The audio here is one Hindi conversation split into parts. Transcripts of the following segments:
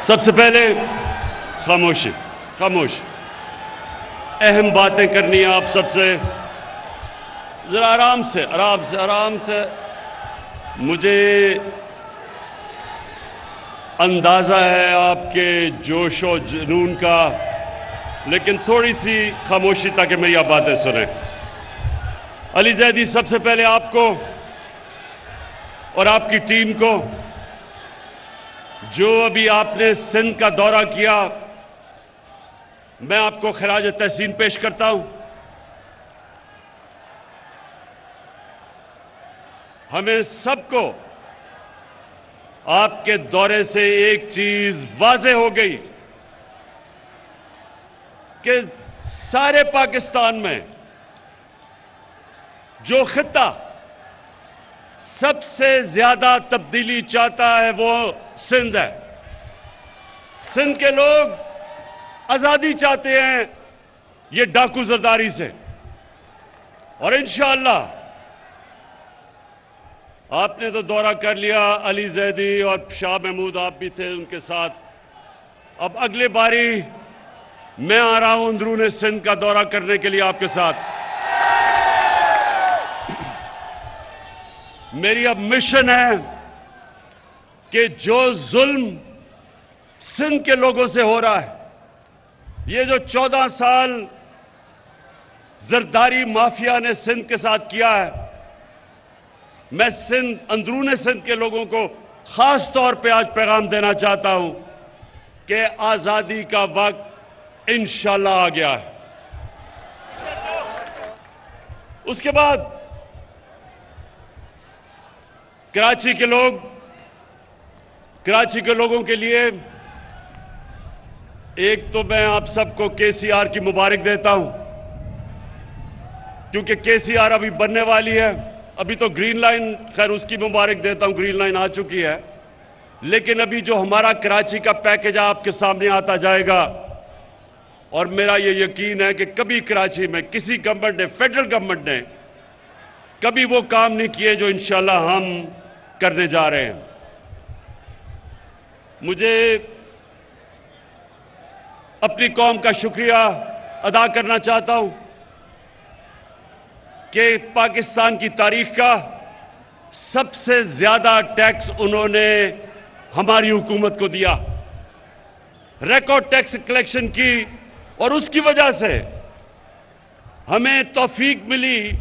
सबसे पहले खामोशी, खामोश। अहम बातें करनी है आप सबसे, ज़रा आराम से, आराम से, आराम से। मुझे अंदाज़ा है आपके जोश और जुनून का, लेकिन थोड़ी सी खामोशी ताकि मेरी आप बातें सुनें। अली ज़ैदी, सबसे पहले आपको और आपकी टीम को, जो अभी आपने सिंध का दौरा किया, मैं आपको खराज तहसीन पेश करता हूं। हमें सबको आपके दौरे से एक चीज वाज़ेह हो गई कि सारे पाकिस्तान में जो खित्ता सबसे ज्यादा तब्दीली चाहता है वो सिंध है। सिंध के लोग आजादी चाहते हैं ये डाकू जरदारी से, और इंशाअल्लाह आपने तो दौरा कर लिया, अली ज़ैदी और शाह महमूद आप भी थे उनके साथ। अब अगले बारी मैं आ रहा हूं अंदरूनी सिंध का दौरा करने के लिए आपके साथ। मेरी अब मिशन है कि जो जुल्म सिंध के लोगों से हो रहा है, ये जो 14 साल जरदारी माफिया ने सिंध के साथ किया है, मैं सिंध, अंदरूनी सिंध के लोगों को खास तौर पे आज पैगाम देना चाहता हूं कि आजादी का वक्त इंशाअल्लाह आ गया है। उसके बाद कराची के लोगों के लिए एक तो मैं आप सबको केसीआर की मुबारक देता हूं, क्योंकि केसीआर अभी बनने वाली है। अभी तो ग्रीन लाइन, खैर उसकी मुबारक देता हूं, ग्रीन लाइन आ चुकी है, लेकिन अभी जो हमारा कराची का पैकेज आपके सामने आता जाएगा, और मेरा ये यकीन है कि कभी कराची में किसी गवर्नमेंट ने, फेडरल गवर्नमेंट ने कभी वो काम नहीं किए जो इंशाल्लाह हम करने जा रहे हैं। मुझे अपनी कौम का शुक्रिया अदा करना चाहता हूं कि पाकिस्तान की तारीख का सबसे ज्यादा टैक्स उन्होंने हमारी हुकूमत को दिया, रिकॉर्ड टैक्स कलेक्शन की, और उसकी वजह से हमें तौफीक मिली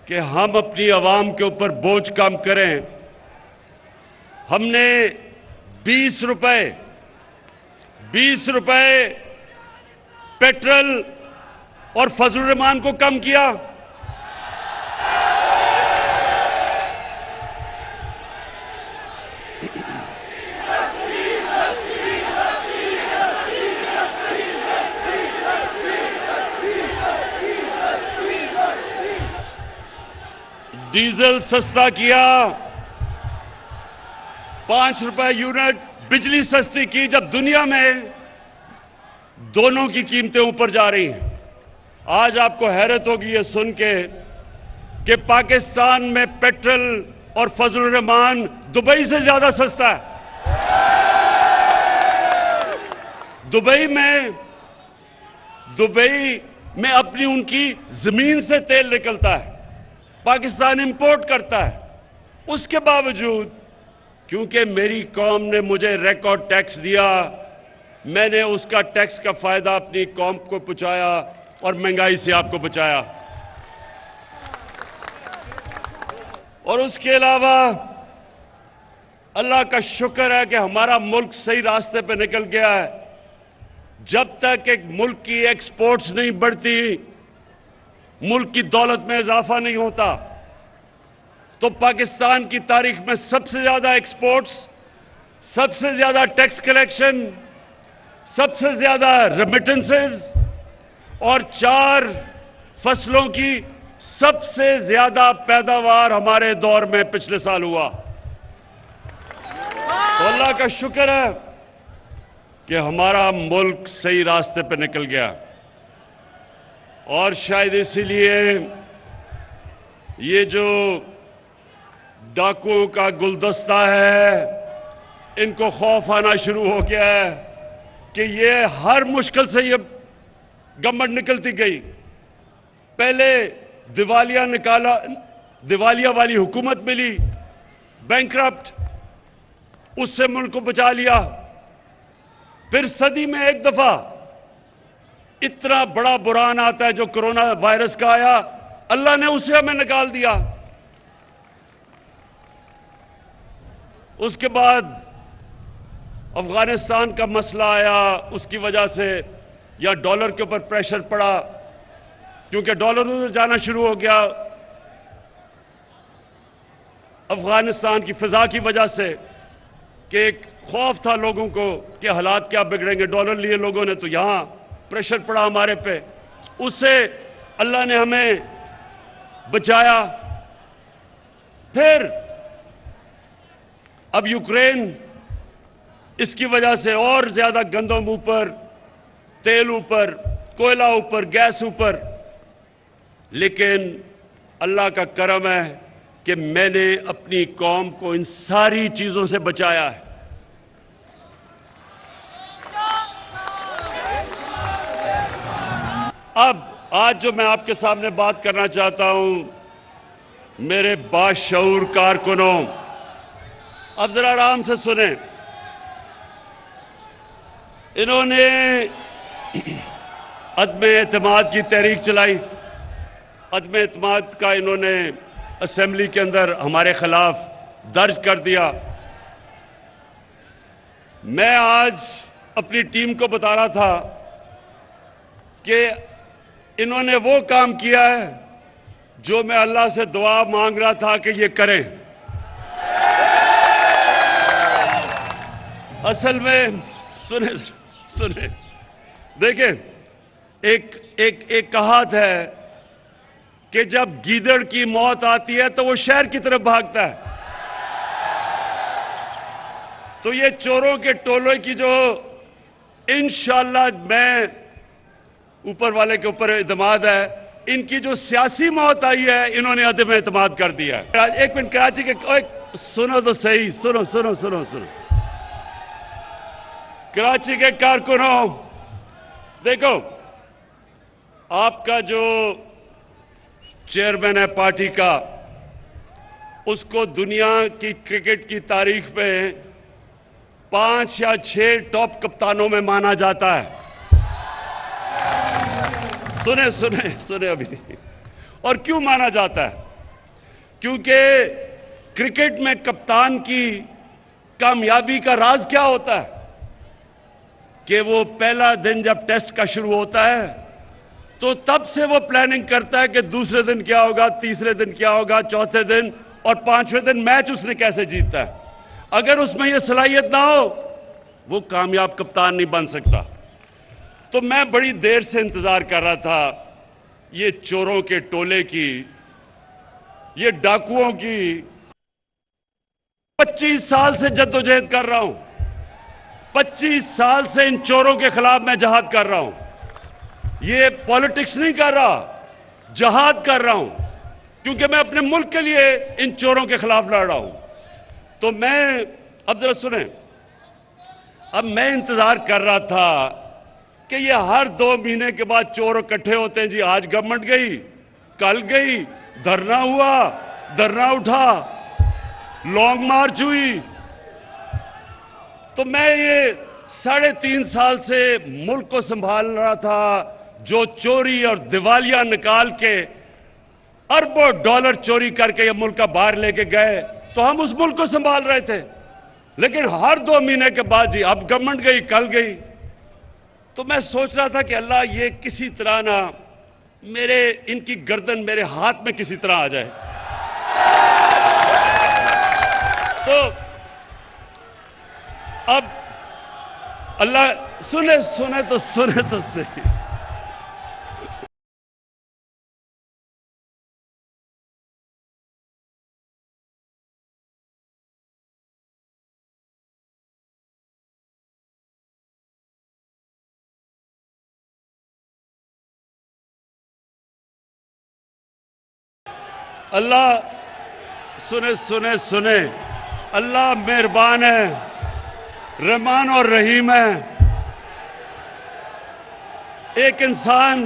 कि हम अपनी आवाम के ऊपर बोझ कम करें। हमने 20 रुपए पेट्रोल और फजलुर रहमान को कम किया। डीजल सस्ता किया, 5 रुपए यूनिट बिजली सस्ती की, जब दुनिया में दोनों की कीमतें ऊपर जा रही हैं। आज आपको हैरत होगी ये सुन के कि पाकिस्तान में पेट्रोल और फजलुर रहमान दुबई से ज्यादा सस्ता है। दुबई में अपनी उनकी जमीन से तेल निकलता है, पाकिस्तान इंपोर्ट करता है। उसके बावजूद, क्योंकि मेरी कौम ने मुझे रिकॉर्ड टैक्स दिया, मैंने उसका टैक्स का फायदा अपनी कौम को पहुंचाया और महंगाई से आपको बचाया। और उसके अलावा अल्लाह का शुक्र है कि हमारा मुल्क सही रास्ते पे निकल गया है। जब तक एक मुल्क की एक्सपोर्ट्स नहीं बढ़ती, मुल्क की दौलत में इजाफा नहीं होता, तो पाकिस्तान की तारीख में सबसे ज्यादा एक्सपोर्ट्स, सबसे ज्यादा टैक्स कलेक्शन, सबसे ज्यादा रेमिटेंसेस और 4 फसलों की सबसे ज्यादा पैदावार हमारे दौर में पिछले साल हुआ। तो अल्लाह का शुक्र है कि हमारा मुल्क सही रास्ते पर निकल गया, और शायद इसीलिए ये जो डाकुओं का गुलदस्ता है, इनको खौफ आना शुरू हो गया है कि ये हर मुश्किल से ये गवर्नमेंट निकलती गई। पहले दिवालिया वाली हुकूमत मिली, बैंकरप्ट, उससे मुल्क को बचा लिया। फिर सदी में एक दफा इतना बड़ा बुरान आता है जो कोरोना वायरस का आया, अल्लाह ने उसे हमें निकाल दिया। उसके बाद अफगानिस्तान का मसला आया, उसकी वजह से या डॉलर के ऊपर प्रेशर पड़ा क्योंकि डॉलर उधर जाना शुरू हो गया अफगानिस्तान की फिजा की वजह से, कि एक खौफ था लोगों को कि हालात क्या बिगड़ेंगे। डॉलर लिए लोगों ने, तो यहां प्रेशर पड़ा हमारे पे, उससे अल्लाह ने हमें बचाया। फिर अब यूक्रेन, इसकी वजह से और ज्यादा गंदम ऊपर, तेल ऊपर, कोयला ऊपर, गैस ऊपर। लेकिन अल्लाह का करम है कि मैंने अपनी कौम को इन सारी चीजों से बचाया है। अब आज जो मैं आपके सामने बात करना चाहता हूं, मेरे बाशऊर कारकुनों, अब जरा आराम से सुने। इन्होंने अदम एतमाद की तहरीक चलाई। अदम एतमाद का इन्होंने असेंबली के अंदर हमारे खिलाफ दर्ज कर दिया। मैं आज अपनी टीम को बता रहा था कि इन्होंने वो काम किया है जो मैं अल्लाह से दुआ मांग रहा था कि ये करें। असल में सुने देखिए, एक कहावत है कि जब गीदड़ की मौत आती है तो वो शहर की तरफ भागता है। तो ये चोरों के टोले की जो इंशाअल्लाह, मैं ऊपर वाले के ऊपर एतमाद है, इनकी जो सियासी मौत आई है, इन्होंने अदम एतमाद कर दिया है। एक मिनट, कराची के सुनो तो सही, सुनो सुनो सुनो सुनो। कराची के कारकुनों, देखो, आपका जो चेयरमैन है पार्टी का, उसको दुनिया की क्रिकेट की तारीख में 5 या 6 टॉप कप्तानों में माना जाता है। सुने सुने सुने अभी। और क्यों माना जाता है? क्योंकि क्रिकेट में कप्तान की कामयाबी का राज क्या होता है कि वो पहला दिन जब टेस्ट का शुरू होता है तो तब से वो प्लानिंग करता है कि दूसरे दिन क्या होगा, तीसरे दिन क्या होगा, चौथे दिन और 5वें दिन मैच उसने कैसे जीता है। अगर उसमें ये सलाहियत ना हो, वो कामयाब कप्तान नहीं बन सकता। तो मैं बड़ी देर से इंतजार कर रहा था ये चोरों के टोले की, ये डाकुओं की। 25 साल से जद्दोजहद कर रहा हूं, 25 साल से इन चोरों के खिलाफ मैं जहाद कर रहा हूं। ये पॉलिटिक्स नहीं कर रहा, जहाद कर रहा हूं, क्योंकि मैं अपने मुल्क के लिए इन चोरों के खिलाफ लड़ रहा हूं। तो मैं, अब जरा सुने, अब मैं इंतजार कर रहा था कि ये हर 2 महीने के बाद चोर इकट्ठे होते हैं। जी, आज गवर्नमेंट गई, कल गई, धरना हुआ, धरना उठा, लॉन्ग मार्च हुई। तो मैं ये 3.5 साल से मुल्क को संभाल रहा था, जो चोरी और दिवालिया निकाल के अरबों डॉलर चोरी करके ये मुल्क का बाहर लेके गए, तो हम उस मुल्क को संभाल रहे थे। लेकिन हर 2 महीने के बाद जी, अब गवर्नमेंट गई, कल गई। तो मैं सोच रहा था कि अल्लाह, ये किसी तरह ना मेरे, इनकी गर्दन मेरे हाथ में किसी तरह आ जाए। तो अब अल्लाह, सुने तो सही। अल्लाह, सुने अल्लाह मेहरबान है, रहमान और रहीम है। एक इंसान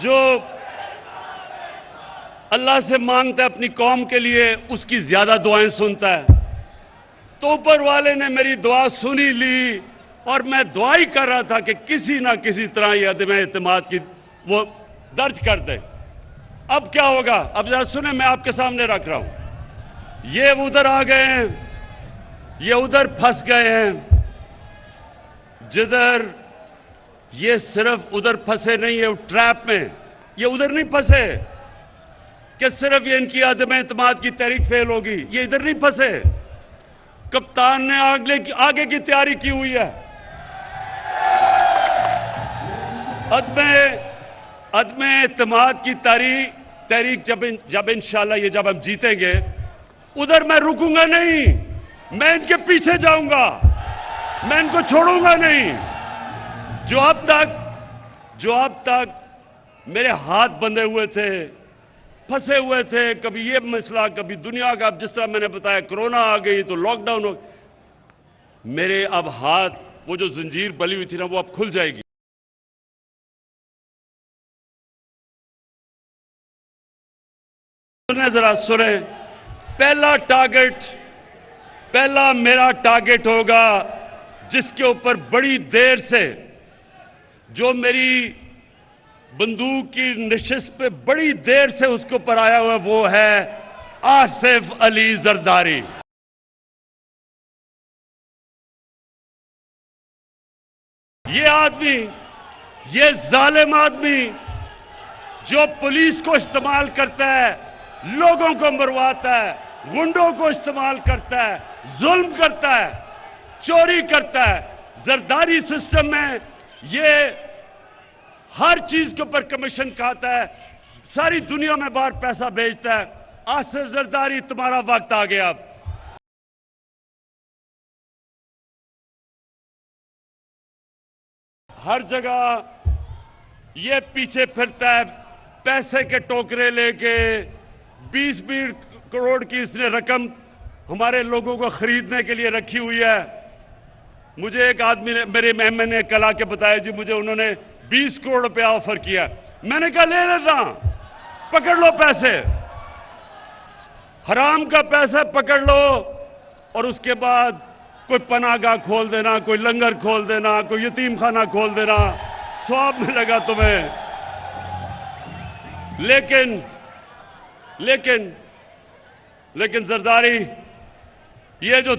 जो अल्लाह से मांगता है अपनी कौम के लिए, उसकी ज्यादा दुआएं सुनता है। तो ऊपर वाले ने मेरी दुआ सुनी ली और मैं दुआ ही कर रहा था कि किसी ना किसी तरह ये अदम एतमाद की वो दर्ज कर दे। अब क्या होगा, अब जरा सुने, मैं आपके सामने रख रहा हूं। ये उधर आ गए हैं, ये उधर फंस गए हैं। जिधर ये सिर्फ उधर फंसे नहीं है ट्रैप में, ये उधर नहीं फंसे कि सिर्फ ये इनकी अदम एतमाद की तहरीक फेल होगी, ये इधर नहीं फंसे। कप्तान ने आगे की तैयारी की हुई है। अदम एतमाद की तहरीक जब इंशाल्लाह ये जब हम जीतेंगे, उधर मैं रुकूंगा नहीं, मैं इनके पीछे जाऊंगा, मैं इनको छोड़ूंगा नहीं। जो अब तक मेरे हाथ बंधे हुए थे, फंसे हुए थे, कभी ये मसला, कभी दुनिया का, अब जिस तरह मैंने बताया कोरोना आ गई तो लॉकडाउन हो, मेरे अब हाथ, वो जो जंजीर बली हुई थी ना, वो अब खुल जाएगी। सुने जरा, सुने, पहला मेरा टारगेट होगा जिसके ऊपर बड़ी देर से, जो मेरी बंदूक की नशिस्त पे बड़ी देर से उसके ऊपर आया हुआ, वो है आसिफ अली जरदारी। ये आदमी, ये जालिम आदमी जो पुलिस को इस्तेमाल करता है, लोगों को मरवाता है, गुंडों को इस्तेमाल करता है, जुल्म करता है, चोरी करता है। जरदारी सिस्टम में ये हर चीज के ऊपर कमीशन खाता है, सारी दुनिया में बाहर पैसा भेजता है। आसिफ जरदारी, तुम्हारा वक्त आ गया। अब हर जगह ये पीछे फिरता है, पैसे के टोकरे लेके। 20-20 करोड़ की इसने रकम हमारे लोगों को खरीदने के लिए रखी हुई है। मुझे एक आदमी ने, मेरे मेहमान ने कल आके बताया, जी मुझे उन्होंने 20 करोड़ रुपया ऑफर किया। मैंने कहा ले लेता, पकड़ लो पैसे, हराम का पैसा पकड़ लो, और उसके बाद कोई पनाहगाह खोल देना, कोई लंगर खोल देना, कोई यतीम खाना खोल देना, सवाब मिलेगा तुम्हें। लेकिन जरदारी, ये जो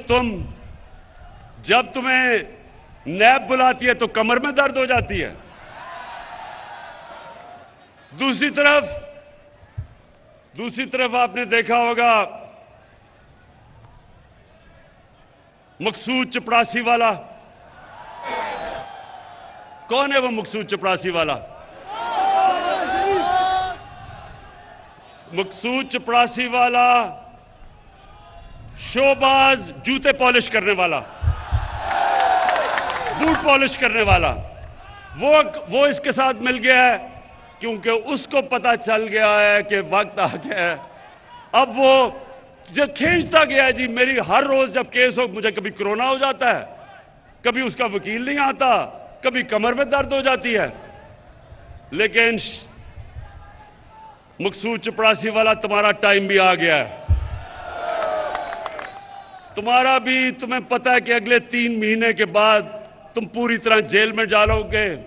जब तुम्हें नैब बुलाती है तो कमर में दर्द हो जाती है। दूसरी तरफ आपने देखा होगा मकसूद चपड़ासी वाला। कौन है वो मकसूद चपड़ासी वाला? मकसूद चपड़ासी वाला शोबाज, जूते पॉलिश करने वाला, बूट पॉलिश करने वाला, वो इसके साथ मिल गया है, क्योंकि उसको पता चल गया है कि वक्त आ गया है। अब वो जो खींचता गया है, जी मेरी हर रोज जब केस हो, मुझे कभी कोरोना हो जाता है, कभी उसका वकील नहीं आता, कभी कमर में दर्द हो जाती है। लेकिन मकसूद चपड़ासी वाला, तुम्हारा टाइम भी आ गया है। तुम्हारा भी, तुम्हें पता है कि अगले 3 महीने के बाद तुम पूरी तरह जेल में डालोगे,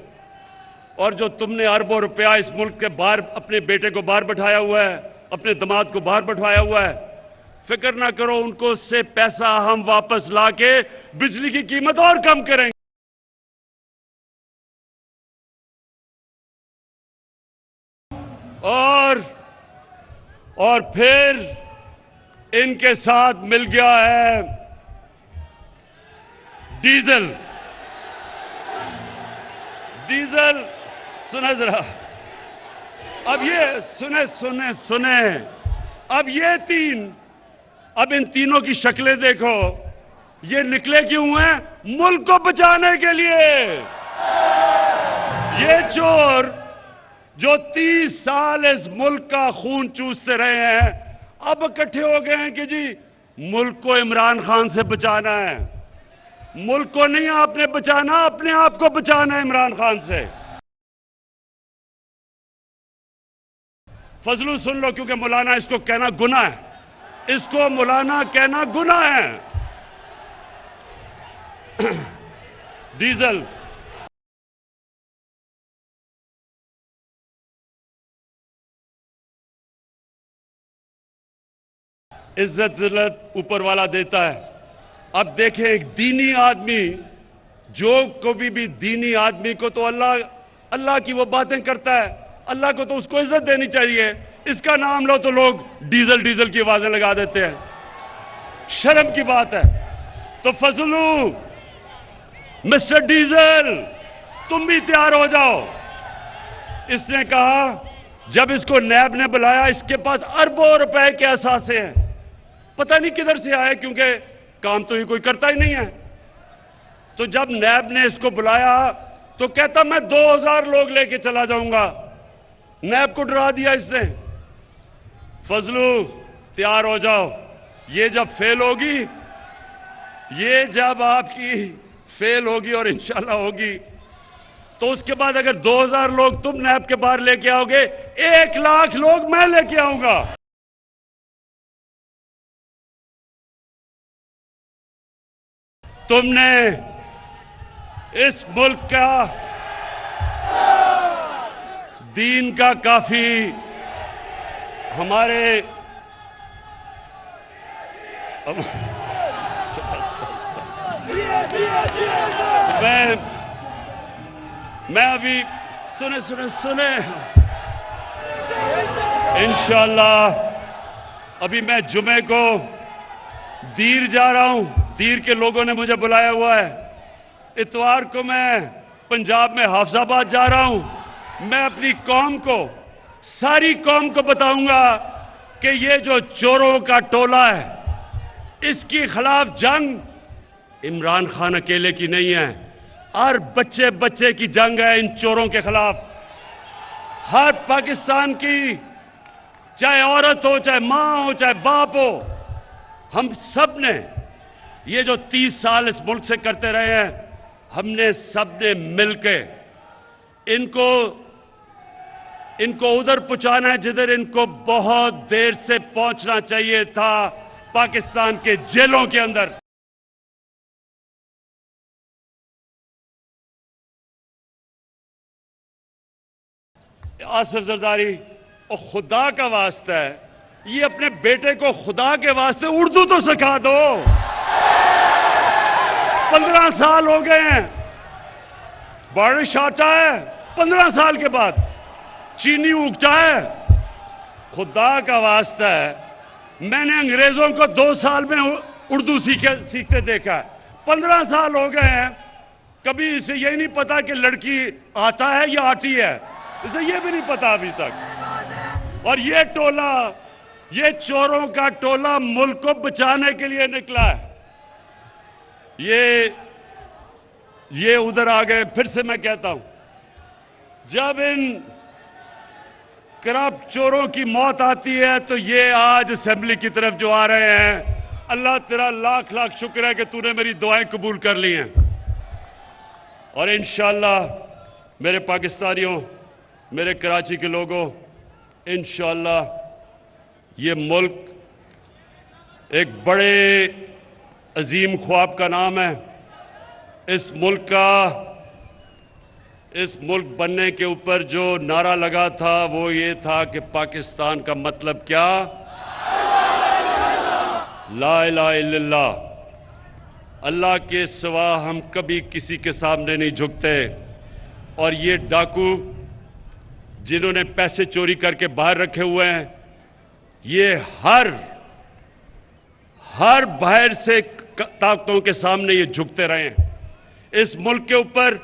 और जो तुमने अरबों रुपया इस मुल्क के बाहर, अपने बेटे को बाहर बैठाया हुआ है, अपने दामाद को बाहर बैठाया हुआ है, फिक्र ना करो, उनको से पैसा हम वापस लाके बिजली की कीमत और कम करेंगे। और फिर इनके साथ मिल गया है डीजल। सुने जरा, अब ये सुने, अब इन तीनों की शक्लें देखो, ये निकले क्यों हैं? मुल्क को बचाने के लिए। ये चोर जो 30 साल इस मुल्क का खून चूसते रहे हैं, अब इकट्ठे हो गए हैं कि जी मुल्क को इमरान खान से बचाना है, मुल्क को नहीं आपने बचाना, अपने आप को बचाना है इमरान खान से। फजलू सुन लो, क्योंकि मौलाना इसको कहना गुनाह है, इसको मौलाना कहना गुनाह है। डीजल इज्जत जिल्लत ऊपर वाला देता है। अब देखें, एक दीनी आदमी, जो कभी भी दीनी आदमी को तो अल्लाह की वो बातें करता है, अल्लाह को तो उसको इज्जत देनी चाहिए। इसका नाम लो तो लोग डीजल डीजल की आवाजें लगा देते हैं, शर्म की बात है। तो फजलू, मिस्टर डीजल, तुम भी तैयार हो जाओ। इसने कहा, जब इसको नैब ने बुलाया, इसके पास अरबों रुपए के असासे हैं, पता नहीं किधर से आए, क्योंकि काम तो ये कोई करता ही नहीं है। तो जब नैब ने इसको बुलाया तो कहता मैं 2000 लोग लेके चला जाऊंगा। नैब को डरा दिया इसने। फजलू, तैयार हो जाओ, ये जब फेल होगी, ये जब आपकी फेल होगी और इंशाल्लाह होगी, तो उसके बाद अगर 2000 लोग तुम नैब के बाहर लेके आओगे, 1 लाख लोग मैं लेके आऊंगा। तुमने इस मुल्क का, दीन का काफी, हमारे मैं अभी सुने इंशाल्लाह अभी मैं जुमे को दीर जा रहा हूं। दीर के लोगों ने मुझे बुलाया हुआ है। इतवार को मैं पंजाब में हाफिजाबाद जा रहा हूं। मैं अपनी कौम को, सारी कौम को बताऊंगा कि ये जो चोरों का टोला है, इसके खिलाफ जंग इमरान खान अकेले की नहीं है, हर बच्चे बच्चे की जंग है इन चोरों के खिलाफ। हर पाकिस्तान की, चाहे औरत हो, चाहे मां हो, चाहे बाप हो, हम सब ने ये जो 30 साल इस मुल्क से करते रहे हैं, हमने सब ने मिलके इनको उधर पहुंचाना है जिधर इनको बहुत देर से पहुंचना चाहिए था, पाकिस्तान के जेलों के अंदर। आसिफ जरदारी, और खुदा का वास्ता है, ये अपने बेटे को खुदा के वास्ते उर्दू तो सिखा दो। 15 साल हो गए हैं, बारिश आता है 15 साल के बाद, चीनी उगता है। खुदा का वास्ता है, मैंने अंग्रेजों को 2 साल में उर्दू सीखते देखा है। 15 साल हो गए हैं, कभी इसे यही नहीं पता कि लड़की आता है या आती है, इसे ये भी नहीं पता अभी तक। और ये टोला, ये चोरों का टोला मुल्क को बचाने के लिए निकला है। ये उधर आ गए। फिर से मैं कहता हूं, जब इन करप्ट चोरों की मौत आती है तो ये आज असेंबली की तरफ जो आ रहे हैं, अल्लाह तेरा लाख लाख शुक्र है कि तूने मेरी दुआएं कबूल कर ली हैं। और इंशाअल्लाह मेरे पाकिस्तानियों, मेरे कराची के लोगों, इंशाअल्लाह ये मुल्क एक बड़े अजीम ख्वाब का नाम है। इस मुल्क बनने के ऊपर जो नारा लगा था वो ये था कि पाकिस्तान का मतलब क्या? ला इलाहा इल्लल्लाह। अल्लाह के सिवा हम कभी किसी के सामने नहीं झुकते। और ये डाकू जिन्होंने पैसे चोरी करके बाहर रखे हुए हैं, ये हर बाहर से ताकतों के सामने ये झुकते रहे हैं। इस मुल्क के ऊपर